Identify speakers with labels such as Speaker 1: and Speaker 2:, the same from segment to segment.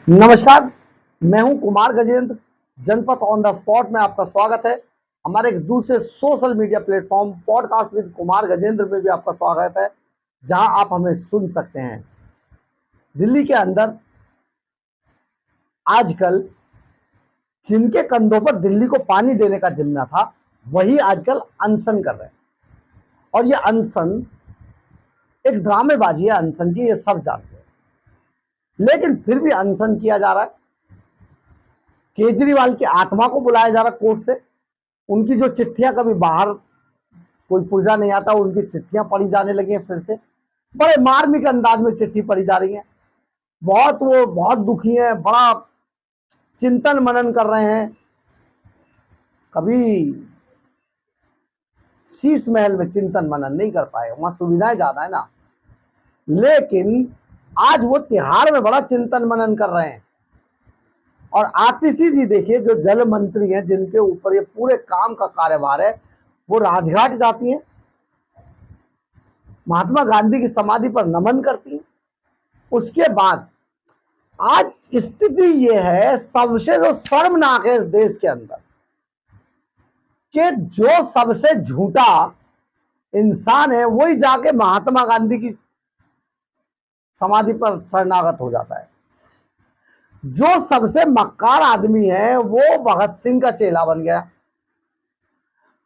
Speaker 1: नमस्कार, मैं हूं कुमार गजेंद्र। जनपद ऑन द स्पॉट में आपका स्वागत है। हमारे एक दूसरे social media platform podcast with Kumar Gajendra में भी आपका स्वागत है, जहां आप हमें सुन सकते हैं। दिल्ली के अंदर आजकल जिनके कंधों पर दिल्ली को पानी देने का जिम्मा था, वही आजकल अनशन कर रहे हैं। और ये अनशन एक ड्रामेबाजी है, अनशन की, ये सब जानते हैं, लेकिन फिर भी अनशन किया जा रहा है। केजरीवाल की आत्मा को बुलाया जा रहा कोर्ट से। उनकी जो चिट्ठियां, कभी बाहर कोई पुर्जा नहीं आता, उनकी चिट्ठियां पढ़ी जाने लगी हैं फिर से। बड़े मार्मिक अंदाज में चिट्ठी पढ़ी जा रही है। वो बहुत दुखी हैं, बड़ा चिंतन मनन कर रहे हैं। कभी शीश महल में चिंतन मनन नहीं कर पाए, वहां सुविधाएं ज्यादा है ना। लेकिन आज वो तिहाड़ में बड़ा चिंतन मनन कर रहे हैं। और आतिशी जी देखिए, जो जल मंत्री हैं, जिनके ऊपर ये पूरे काम का कार्यभार है, वो राजघाट जाती हैं, महात्मा गांधी की समाधि पर नमन करती हैं। उसके बाद आज स्थिति ये है, सबसे जो शर्मनाक है इस देश के अंदर, कि जो सबसे झूठा इंसान है वही जाके महात्मा गांधी की समाधि पर शरणागत हो जाता है। जो सबसे मक्कार आदमी है वो भगत सिंह का चेला बन गया।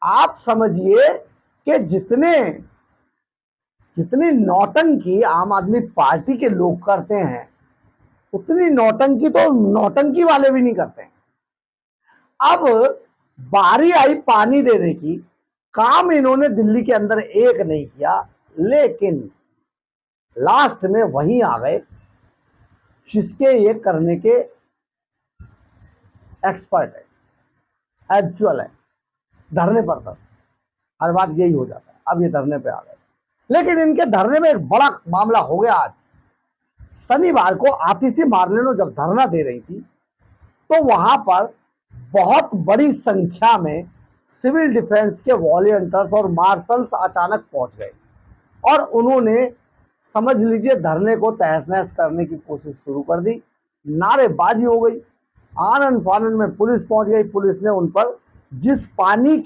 Speaker 1: आप समझिए कि जितनी नौटंकी आम आदमी पार्टी के लोग करते हैं, उतनी नौटंकी तो नौटंकी वाले भी नहीं करते हैं। अब बारी आई पानी देने की, काम इन्होंने दिल्ली के अंदर एक नहीं किया, लेकिन लास्ट में वहीं आ गए जिसके ये करने के एक्सपर्ट है, एक्चुअल है। धरने पर था, हर बार यही हो जाता है। अब ये धरने पे आ गए, लेकिन इनके धरने में एक बड़ा मामला हो गया। आज शनिवार को आतिशी मार्लेनो जब धरना दे रही थी, तो वहां पर बहुत बड़ी संख्या में सिविल डिफेंस के वॉलंटियर्स और मार्शल्स अचानक पहुंच गए और उन्होंने, समझ लीजिए, धरने को तहस नहस करने की कोशिश शुरू कर दी। नारेबाजी हो गई, आनन फानन में पुलिस पहुंच गई। पुलिस ने उन पर जिस पानी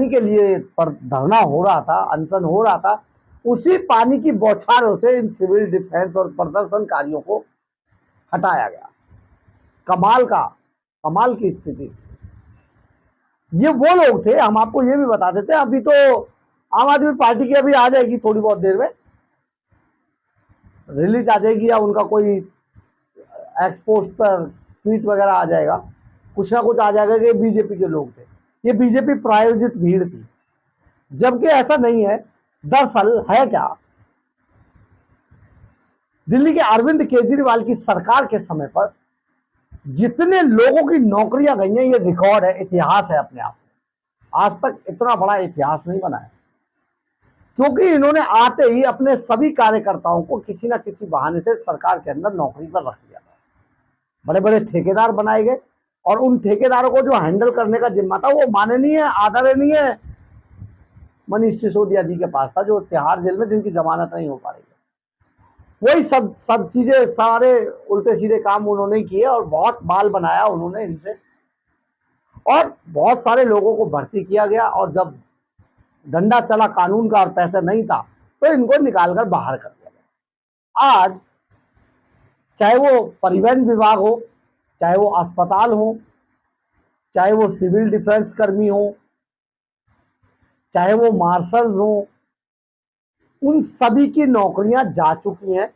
Speaker 1: के लिए पर धरना हो रहा था, अनशन हो रहा था, उसी पानी की बौछारों से इन सिविल डिफेंस और प्रदर्शनकारियों को हटाया गया। कमाल की स्थिति थी। ये वो लोग थे, हम आपको ये भी बता देते हैं, अभी तो आम आदमी पार्टी की अभी आ जाएगी, थोड़ी बहुत देर में रिलीज आ जाएगी, या उनका कोई एक्सपोस्ट पर ट्वीट वगैरह आ जाएगा, कुछ ना कुछ आ जाएगा कि बीजेपी के लोग थे। ये बीजेपी प्रायोजित भीड़ थी, जबकि ऐसा नहीं है। दरअसल है क्या, दिल्ली के अरविंद केजरीवाल की सरकार के समय पर जितने लोगों की नौकरियां गई हैं, ये रिकॉर्ड है, इतिहास है अपने आप में। आज तक इतना बड़ा इतिहास नहीं बना है, क्योंकि इन्होंने आते ही अपने सभी कार्यकर्ताओं को किसी ना किसी बहाने से सरकार के अंदर नौकरी पर रख दिया था। बड़े बड़े ठेकेदार बनाए गए, और उन ठेकेदारों को जो हैंडल करने का जिम्मा था, वो माननीय आदरणीय मनीष सिसोदिया जी के पास था, जो तिहाड़ जेल में, जिनकी जमानत नहीं हो पा रही है। वही सब चीजें, सारे उल्टे सीधे काम उन्होंने किए, और बहुत बाल बनाया उन्होंने इनसे, और बहुत सारे लोगों को भर्ती किया गया। और जब डंडा चला कानून का और पैसा नहीं था, तो इनको निकालकर बाहर कर दिया गया। आज चाहे वो परिवहन विभाग हो, चाहे वो अस्पताल हो, चाहे वो सिविल डिफेंस कर्मी हो, चाहे वो मार्शल्स हो, उन सभी की नौकरियां जा चुकी हैं।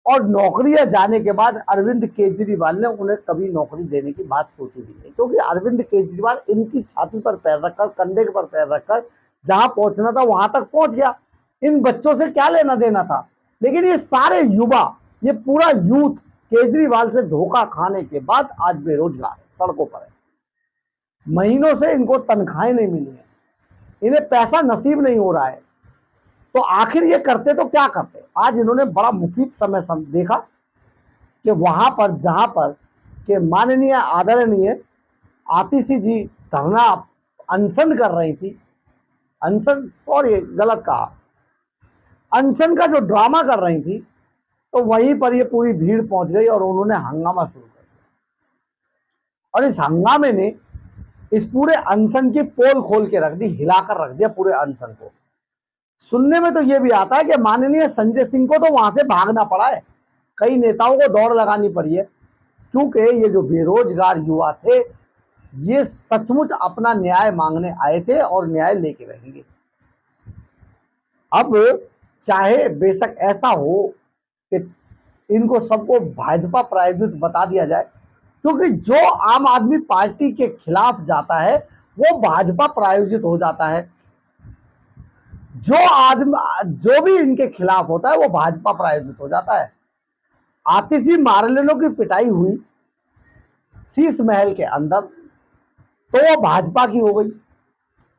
Speaker 1: और नौकरियां जाने के बाद अरविंद केजरीवाल ने उन्हें कभी नौकरी देने की बात सोची भी नहीं, क्योंकि अरविंद केजरीवाल इनकी छाती पर पैर रखकर, कंधे पर पैर रखकर जहां पहुंचना था वहां तक पहुंच गया। इन बच्चों से क्या लेना देना था। लेकिन ये सारे युवा, ये पूरा यूथ केजरीवाल से धोखा खाने के बाद आज बेरोजगार है, सड़कों पर है। महीनों से इनको तनख्वाहें नहीं मिली है, इन्हें पैसा नसीब नहीं हो रहा है। तो आखिर ये करते तो क्या करते। आज इन्होंने बड़ा मुफीद समय देखा कि वहां पर, जहां पर के माननीय आदरणीय आतिशी जी धरना अनशन कर रही थी, अनशन, सॉरी गलत कहा, अनशन का जो ड्रामा कर रही थी, तो वहीं पर ये पूरी भीड़ पहुंच गई और उन्होंने हंगामा शुरू कर दिया। और इस हंगामे ने इस पूरे अनशन की पोल खोल के रख दी, हिलाकर रख दिया पूरे अनशन को। सुनने में तो ये भी आता है कि माननीय संजय सिंह को तो वहां से भागना पड़ा है, कई नेताओं को दौड़ लगानी पड़ी है, क्योंकि ये जो बेरोजगार युवा थे ये सचमुच अपना न्याय मांगने आए थे और न्याय लेके रहेंगे। अब चाहे बेशक ऐसा हो कि इनको सबको भाजपा प्रायोजित बता दिया जाए, क्योंकि जो आम आदमी पार्टी के खिलाफ जाता है वो भाजपा प्रायोजित हो जाता है, जो भी इनके खिलाफ होता है वो भाजपा प्रायोजित हो जाता है। आतिशी मारलेनों की पिटाई हुई शीश महल के अंदर तो वो भाजपा की हो गई,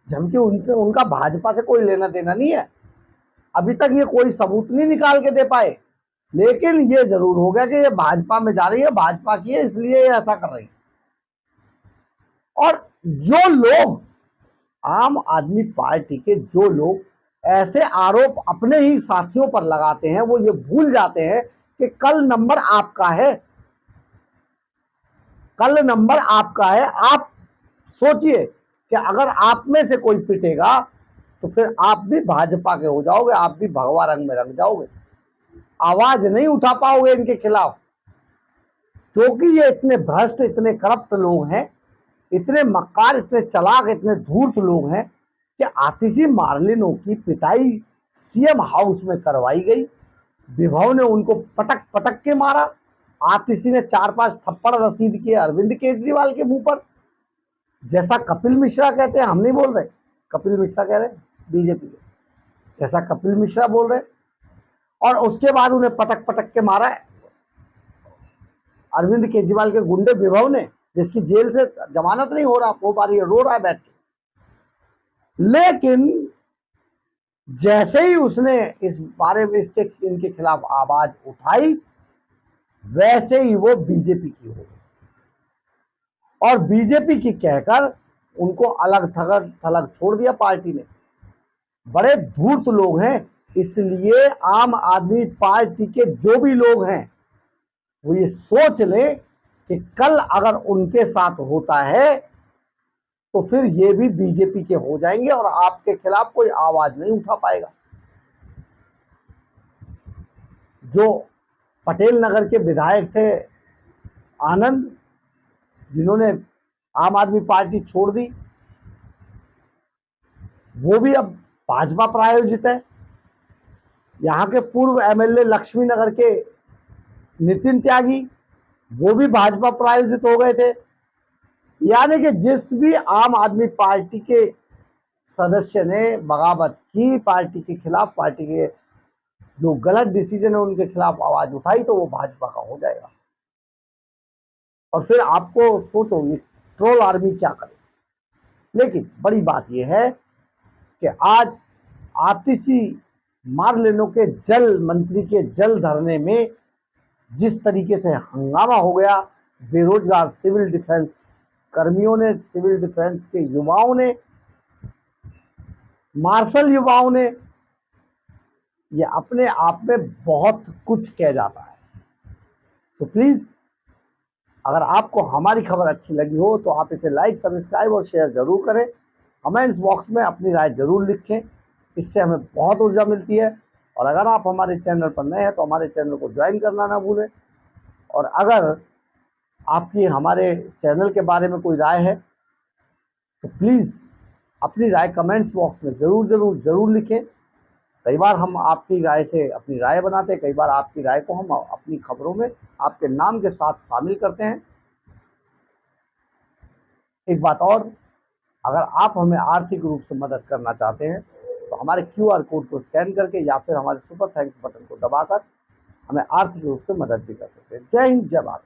Speaker 1: जबकि उनका भाजपा से कोई लेना देना नहीं है। अभी तक ये कोई सबूत नहीं निकाल के दे पाए, लेकिन ये जरूर हो गया कि ये भाजपा में जा रही है, भाजपा की है, इसलिए ये ऐसा कर रही है। और जो लोग आम आदमी पार्टी के जो लोग ऐसे आरोप अपने ही साथियों पर लगाते हैं वो ये भूल जाते हैं कि कल नंबर आपका है, कल नंबर आपका है। आप सोचिए कि अगर आप में से कोई पिटेगा तो फिर आप भी भाजपा के हो जाओगे, आप भी भगवा रंग में रंग जाओगे, आवाज नहीं उठा पाओगे इनके खिलाफ, क्योंकि ये इतने भ्रष्ट, इतने करप्ट लोग हैं, इतने मक्कार, इतने चालाक, इतने धूर्त लोग हैं कि आतिशी मारलेनों की पिटाई सीएम हाउस में करवाई गई। विभव ने उनको पटक पटक के मारा, आतिशी ने 4-5 थप्पड़ रसीद किए अरविंद केजरीवाल के मुंह पर। जैसा कपिल मिश्रा कहते हैं, हम नहीं बोल रहे, कपिल मिश्रा कह रहे बीजेपी के, जैसा कपिल मिश्रा बोल रहे, और उसके बाद उन्हें पटक पटक के मारा अरविंद केजरीवाल के गुंडे विभव ने, जिसकी जेल से जमानत नहीं हो पा रही है, रो रहा है बैठ के। लेकिन जैसे ही उसने इस बारे में इनके खिलाफ आवाज उठाई वैसे ही वो बीजेपी की हो गई और बीजेपी की कहकर उनको अलग थलग छोड़ दिया पार्टी ने। बड़े धूर्त लोग हैं, इसलिए आम आदमी पार्टी के जो भी लोग हैं वो ये सोच लें कि कल अगर उनके साथ होता है तो फिर ये भी बीजेपी के हो जाएंगे और आपके खिलाफ कोई आवाज नहीं उठा पाएगा। जो पटेल नगर के विधायक थे आनंद, जिन्होंने आम आदमी पार्टी छोड़ दी, वो भी अब भाजपा प्रायोजित है। यहाँ के पूर्व एमएलए लक्ष्मी नगर के नितिन त्यागी, वो भी भाजपा प्रायोजित हो गए थे। यानी कि जिस भी आम आदमी पार्टी के सदस्य ने बगावत की पार्टी के खिलाफ, पार्टी के जो गलत डिसीजन है उनके खिलाफ आवाज उठाई, तो वो भाजपा का हो जाएगा। और फिर आपको सोचो ये ट्रोल आर्मी क्या करे। लेकिन बड़ी बात यह है कि आज आतिशी मारलेनों के जल मंत्री के जल धरने में जिस तरीके से हंगामा हो गया, बेरोजगार सिविल डिफेंस कर्मियों ने, सिविल डिफेंस के युवाओं ने, मार्शल युवाओं ने, ये अपने आप में बहुत कुछ कह जाता है। सो प्लीज, अगर आपको हमारी खबर अच्छी लगी हो तो आप इसे लाइक, सब्सक्राइब और शेयर जरूर करें। कमेंट्स बॉक्स में अपनी राय जरूर लिखें, इससे हमें बहुत ऊर्जा मिलती है। और अगर आप हमारे चैनल पर नए हैं तो हमारे चैनल को ज्वाइन करना ना भूलें। और अगर आपकी हमारे चैनल के बारे में कोई राय है तो प्लीज़ अपनी राय कमेंट्स बॉक्स में ज़रूर लिखें। कई बार हम आपकी राय से अपनी राय बनाते हैं, कई बार आपकी राय को हम अपनी खबरों में आपके नाम के साथ शामिल करते हैं। एक बात और, अगर आप हमें आर्थिक रूप से मदद करना चाहते हैं तो हमारे QR कोड को स्कैन करके या फिर हमारे सुपर थैंक्स बटन को दबाकर हमें आर्थिक रूप से मदद भी कर सकते हैं। जय हिंद, जय भारत।